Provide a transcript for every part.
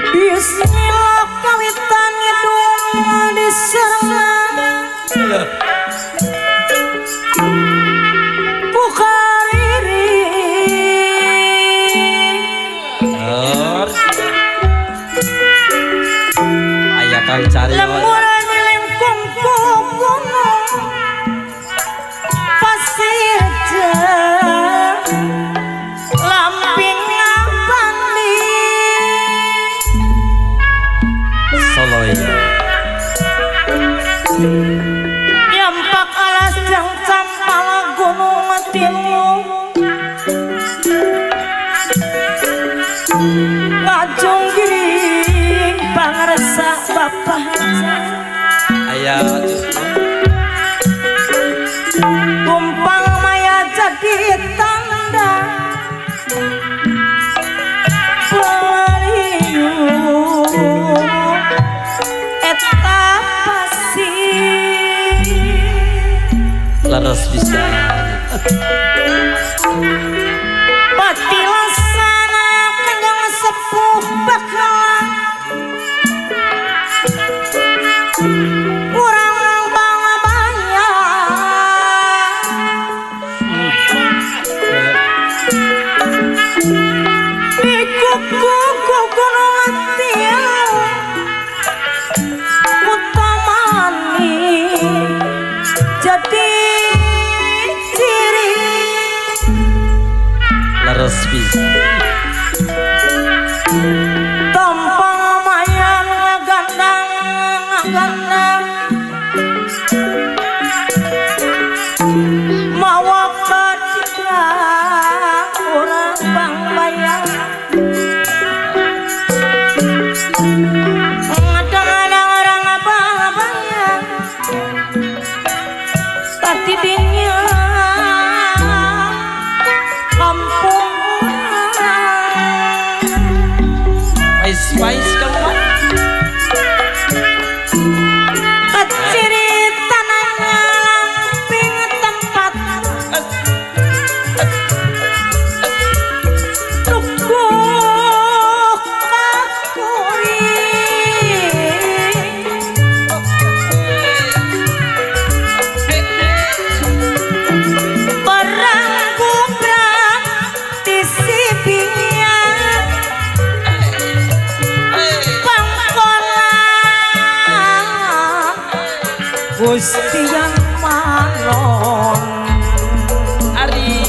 Bismillah kawitan hidung diserang ku kariri ayah kang cari lemburan lingkung ku gunung pasir lamping ngabandi Soloy yampak alas jang campal gunung matimu ngajung giring pangresa bapak ayah tumpang maya jadi tanda pelariu eta pasti laras bisa pati lasana kenjang sepuh bakalan kurang bangga ikuku gunung tiang utamani jadi ciri laras bisa tampang mayan ngagandang mawa katika orang bang bayang ngadang-ngadang orang abang-abangnya tadi dinya kampung orang spice kamu keciri tanahnya lamping tempat tuku kakuri barang gubrak di sibinya Gusti yang manon Ari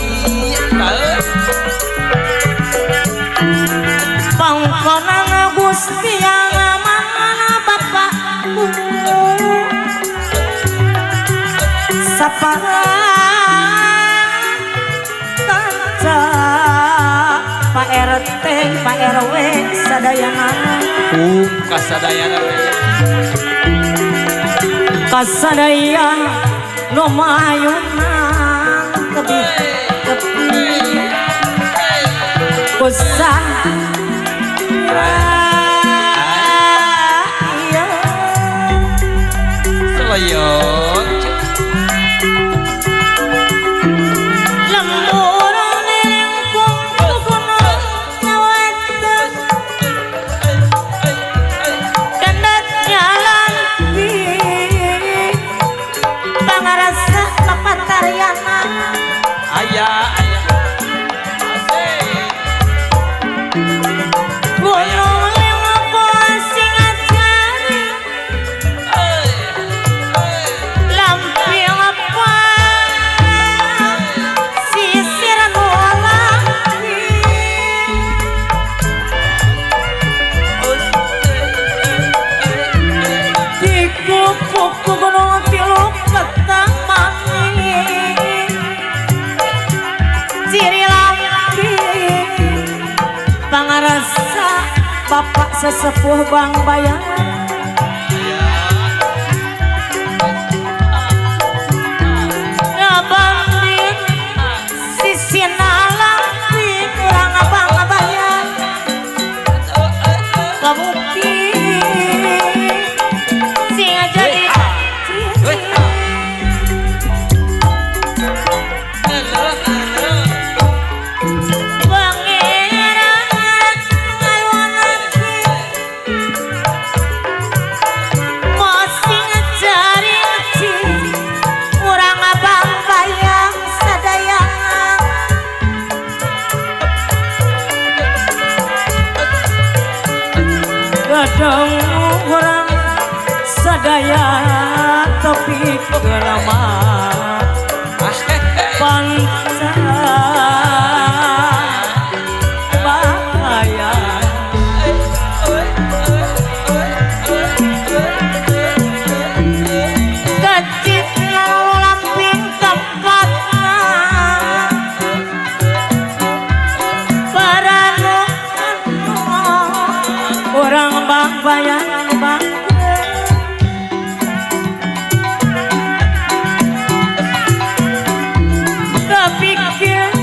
pangkonan Gusti yang mana bapakku sapa kanca Pak RT Pak RW sadayangan kasadayan kasadaya no mayuna kebi kusah iya seloyon lemburan lingkung gunung nyaweteng kendatnya lampi pangarasa papatariana ayah gunung lingkung sing ajari lampi apa sisir nulangi dikupuk gunung tiluk petang mani ciri lampi pangarasa bapak sesepuh bang bayang ngabanding sisina lampi kurang abang bayang kabuki sing jadi pangeran gedeng orang sadaya tapi kelama panca bahaya kecil lamping tempatna parano orang bang bayang bang kepikir